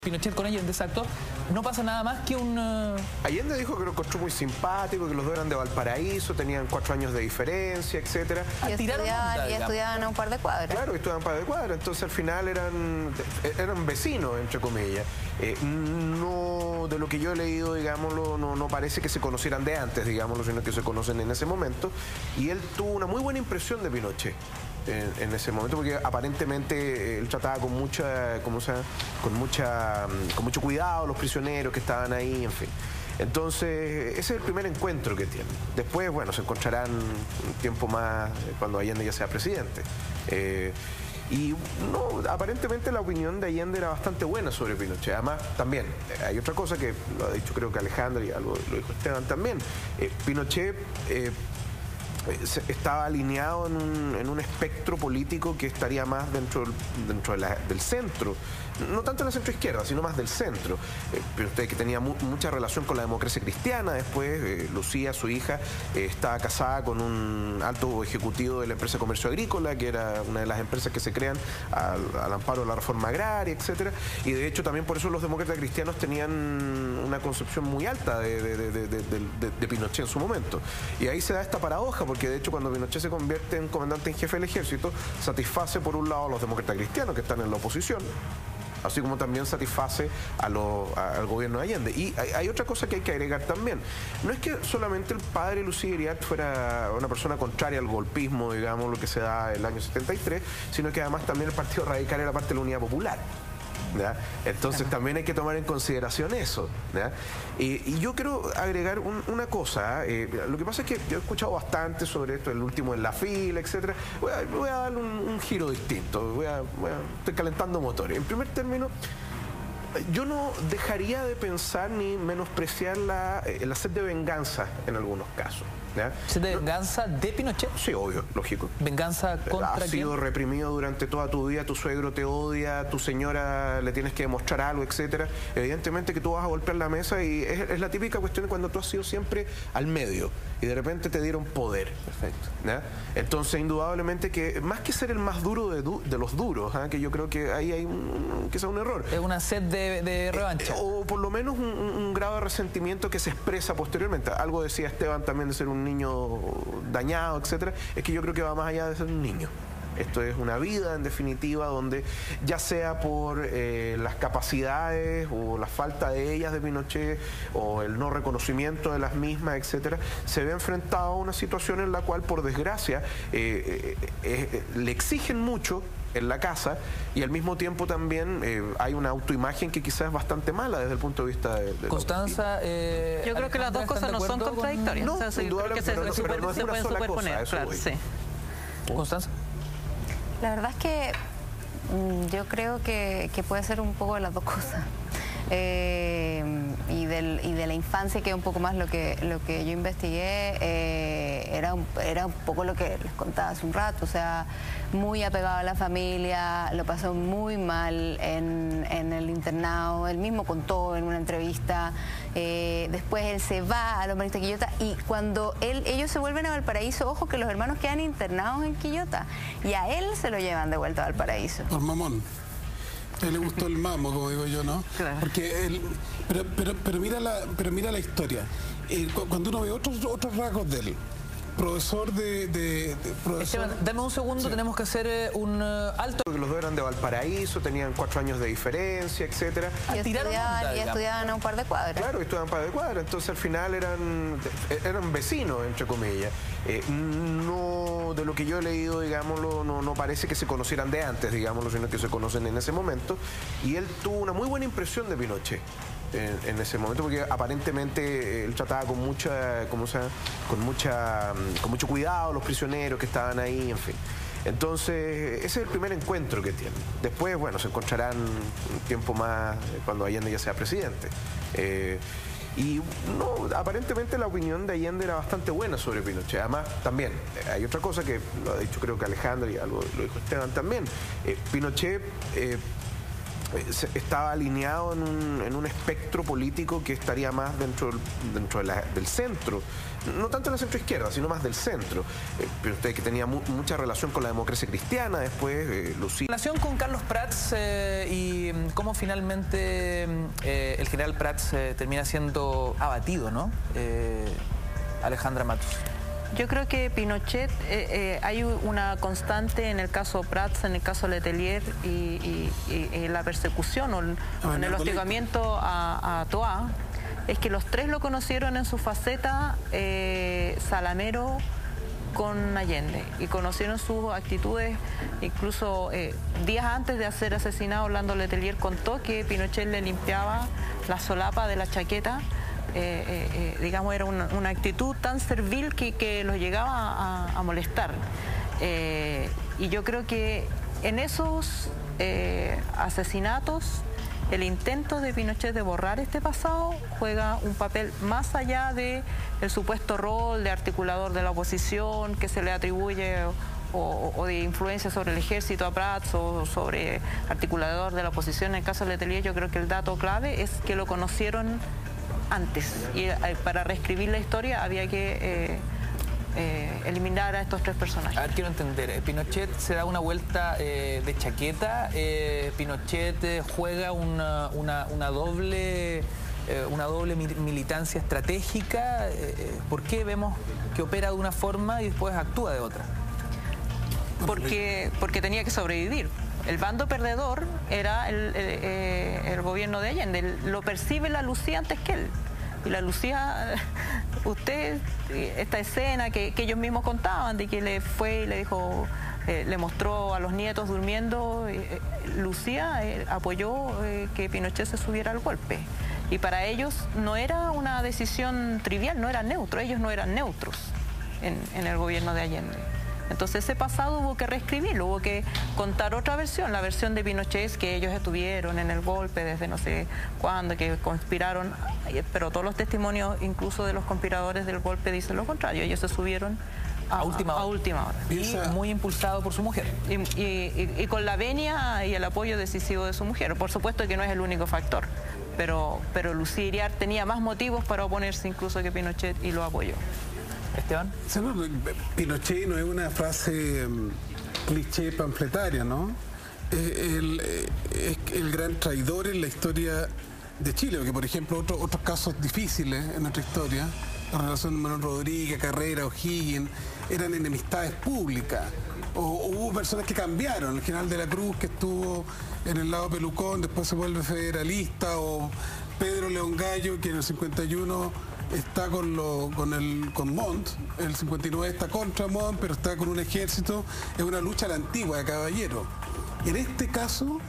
Pinochet con Allende, exacto, no pasa nada más que un... Allende dijo que lo encontró muy simpático, que los dos eran de Valparaíso, tenían 4 años de diferencia, etcétera. Y estudiaban a un par de cuadras. Claro, estudiaban un par de cuadras, entonces al final eran vecinos, entre comillas. No, de lo que yo he leído, digámoslo, no parece que se conocieran de antes, digámoslo, sino que se conocen en ese momento. Y él tuvo una muy buena impresión de Pinochet en ese momento, porque aparentemente él trataba con mucho cuidado a los prisioneros que estaban ahí, en fin. Entonces, ese es el primer encuentro que tienen. Después, bueno, se encontrarán un tiempo más cuando Allende ya sea presidente. Y no, aparentemente la opinión de Allende era bastante buena sobre Pinochet. Además, también, hay otra cosa que lo ha dicho creo que Alejandro y algo lo dijo Esteban también. Pinochet estaba alineado en un espectro político que estaría más dentro del centro. No tanto en la centroizquierda, sino más del centro. Pinochet, que tenía mucha relación con la democracia cristiana. Después, Lucía, su hija, estaba casada con un alto ejecutivo de la empresa de Comercio Agrícola, que era una de las empresas que se crean al amparo de la reforma agraria, etcétera. Y de hecho también por eso los demócratas cristianos tenían una concepción muy alta de Pinochet en su momento. Y ahí se da esta paradoja, porque de hecho cuando Pinochet se convierte en comandante en jefe del ejército, satisface por un lado a los demócratas cristianos que están en la oposición, así como también satisface al gobierno de Allende. Y hay otra cosa que hay que agregar también. No es que solamente el padre Lucía Iriart fuera una persona contraria al golpismo, digamos, lo que se da en el año 73, sino que además también el Partido Radical era parte de la Unidad Popular, ¿ya? Entonces también hay que tomar en consideración eso, ¿ya? Y yo quiero agregar una cosa. Lo que pasa es que yo he escuchado bastante sobre esto, el último en la fila, etcétera. Voy a darle un giro distinto. Estoy calentando motores. En primer término, yo no dejaría de pensar ni menospreciar la sed de venganza en algunos casos, ¿ya? ¿Sed de venganza de Pinochet? Sí, obvio, lógico. ¿Venganza contra quién? Has sido reprimido durante toda tu vida, tu suegro te odia, tu señora le tienes que demostrar algo, etcétera. Evidentemente que tú vas a golpear la mesa y es la típica cuestión de cuando tú has sido siempre al medio y de repente te dieron poder. Perfecto. ¿Ya? Entonces, indudablemente que más que ser el más duro de los duros, ¿eh? Que yo creo que ahí hay quizá un error. Es una sed de revancha. O por lo menos un grado de resentimiento que se expresa posteriormente. Algo decía Esteban también de ser un niño dañado, etcétera. Es que yo creo que va más allá de ser un niño. Esto es una vida, en definitiva, donde ya sea por las capacidades o la falta de ellas de Pinochet o el no reconocimiento de las mismas, etcétera, se ve enfrentado a una situación en la cual, por desgracia, le exigen mucho en la casa y al mismo tiempo también hay una autoimagen que quizás es bastante mala desde el punto de vista de Constanza, yo creo que las dos cosas no son contradictorias. No, o sea, indudablemente, pero no es se una pueden sola superponer. cosa, Claro, sí. Constanza. La verdad es que yo creo que puede ser un poco de las dos cosas. Y de la infancia, que es un poco más lo que yo investigué, era un poco lo que les contaba hace un rato. O sea, muy apegado a la familia, lo pasó muy mal en el internado. Él mismo contó en una entrevista. Después él se va a los Marines de Quillota y cuando ellos se vuelven a Valparaíso, ojo que los hermanos quedan internados en Quillota y a él se lo llevan de vuelta a Valparaíso. Por mamón. A él le gustó el mamo, como digo yo, ¿no? Claro. Porque él, pero mira la historia. Cuando uno ve otros rasgos de él, profesor profesor... Esteban, dame un segundo, tenemos que hacer un alto. Porque los dos eran de Valparaíso, tenían 4 años de diferencia, etcétera. Y estudiaban a un par de cuadras. Claro, estudiaban un par de cuadras, entonces al final eran vecinos, entre comillas. No, de lo que yo he leído, digámoslo, no parece que se conocieran de antes, digámoslo, sino que se conocen en ese momento. Y él tuvo una muy buena impresión de Pinochet en ese momento, porque aparentemente él trataba con mucho cuidado a los prisioneros que estaban ahí, en fin. Entonces, ese es el primer encuentro que tienen. Después, bueno, se encontrarán un tiempo más cuando Allende ya sea presidente. Y no, aparentemente la opinión de Allende era bastante buena sobre Pinochet. Además, también, hay otra cosa que lo ha dicho creo que Alejandro y algo lo dijo Esteban también. Pinochet estaba alineado en un espectro político que estaría más dentro del centro, no tanto de la centroizquierda, sino más del centro. Pero usted que tenía mucha relación con la democracia cristiana, después Lucía. Relación con Carlos Prats y cómo finalmente el general Prats termina siendo abatido, ¿no? Alejandra Matus. Yo creo que Pinochet, hay una constante en el caso Prats, en el caso Letelier y la persecución o en el hostigamiento a Toá, es que los tres lo conocieron en su faceta salamero con Allende y conocieron sus actitudes. Incluso días antes de ser asesinado, Orlando Letelier contó que Pinochet le limpiaba la solapa de la chaqueta. Digamos, era una actitud tan servil que los llegaba a molestar. Y yo creo que en esos asesinatos el intento de Pinochet de borrar este pasado juega un papel más allá del supuesto rol de articulador de la oposición que se le atribuye o de influencia sobre el ejército a Prats o sobre articulador de la oposición. En el caso de Letelier, yo creo que el dato clave es que lo conocieron antes, y para reescribir la historia había que eliminar a estos tres personajes. A ver, quiero entender, Pinochet se da una vuelta de chaqueta, Pinochet juega una doble militancia estratégica. ¿Por qué vemos que opera de una forma y después actúa de otra? Porque tenía que sobrevivir. El bando perdedor era el gobierno de Allende. Lo percibe la Lucía antes que él. Y la Lucía, esta escena que ellos mismos contaban, de que le fue y le dijo, le mostró a los nietos durmiendo, Lucía apoyó que Pinochet se subiera al golpe. Y para ellos no era una decisión trivial, no era neutro, ellos no eran neutros en el gobierno de Allende. Entonces ese pasado hubo que reescribirlo, hubo que contar otra versión. La versión de Pinochet es que ellos estuvieron en el golpe desde no sé cuándo, que conspiraron, pero todos los testimonios, incluso de los conspiradores del golpe, dicen lo contrario. Ellos se subieron a última hora. Y muy impulsado por su mujer. Y con la venia y el apoyo decisivo de su mujer. Por supuesto que no es el único factor, pero Lucía Iriart tenía más motivos para oponerse incluso que Pinochet y lo apoyó. Esteban. Pinochet no es una frase cliché panfletaria, ¿no? Es el gran traidor en la historia de Chile, porque por ejemplo otros casos difíciles en nuestra historia, la relación de Manuel Rodríguez, Carrera, O'Higgins, eran enemistades públicas. O hubo personas que cambiaron, el general de la Cruz que estuvo en el lado pelucón, después se vuelve federalista, o Pedro León Gallo, que en el 51 está con Montt, el 59 está contra Montt, pero está con un ejército, es una lucha a la antigua, de caballero. En este caso,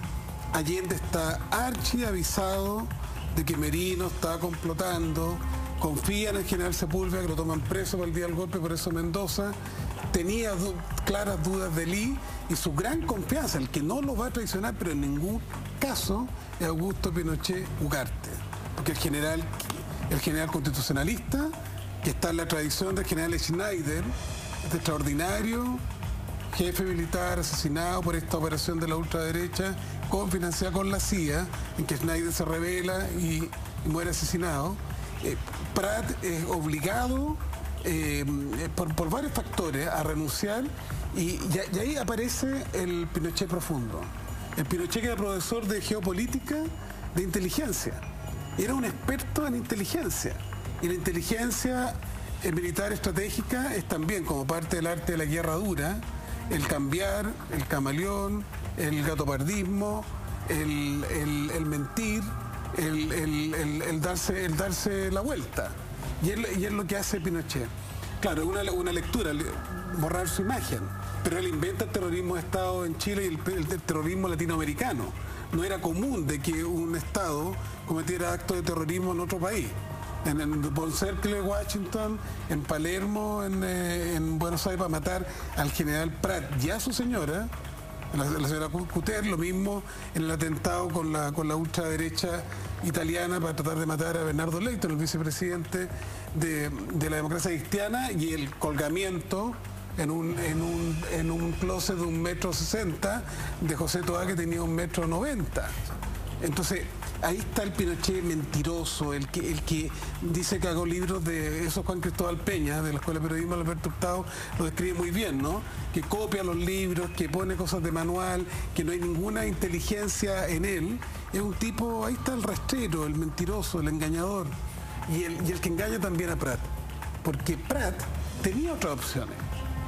Allende está archiavisado de que Merino está complotando, confía en el general Sepúlveda, que lo toman preso para el día del golpe, por eso Mendoza tenía claras dudas de Lee, y su gran confianza, el que no lo va a traicionar, pero en ningún caso, es Augusto Pinochet Ugarte, porque el general constitucionalista, que está en la tradición del general Schneider, este extraordinario jefe militar asesinado por esta operación de la ultraderecha, financiada con la CIA, en que Schneider se rebela y muere asesinado. Prat es obligado por varios factores a renunciar, y ahí aparece el Pinochet profundo. El Pinochet que era profesor de geopolítica, de inteligencia. Era un experto en inteligencia. Y la inteligencia militar estratégica es también, como parte del arte de la guerra dura, el cambiar, el camaleón, el gatopardismo, el mentir, el darse la vuelta. Y es lo que hace Pinochet. Claro, es una lectura, borrar su imagen, pero él inventa el terrorismo de Estado en Chile y el terrorismo latinoamericano. No era común de que un Estado cometiera actos de terrorismo en otro país. En el Boncercle de Washington, en Palermo, en Buenos Aires, para matar al general Prat y a su señora, la señora Cuter, lo mismo en el atentado con la ultraderecha italiana para tratar de matar a Bernardo Leighton, el vicepresidente de la democracia cristiana, y el colgamiento en un closet de 1,60 m de José Toá, que tenía 1,90 m. Entonces, ahí está el Pinochet mentiroso, el que dice que hago libros de eso. Juan Cristóbal Peña, de la Escuela de Periodismo, Alberto Hurtado, lo describe muy bien, ¿no? Que copia los libros, que pone cosas de manual, que no hay ninguna inteligencia en él. Es un tipo, ahí está el rastrero, el mentiroso, el engañador. Y el que engaña también a Prat. Porque Prat tenía otras opciones.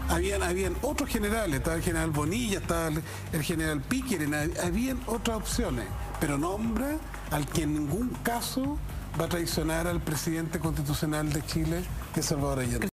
Habían otros generales, estaba el general Bonilla, estaba el general Pickering, habían otras opciones, pero nombra al que en ningún caso va a traicionar al presidente constitucional de Chile, que es Salvador Allende.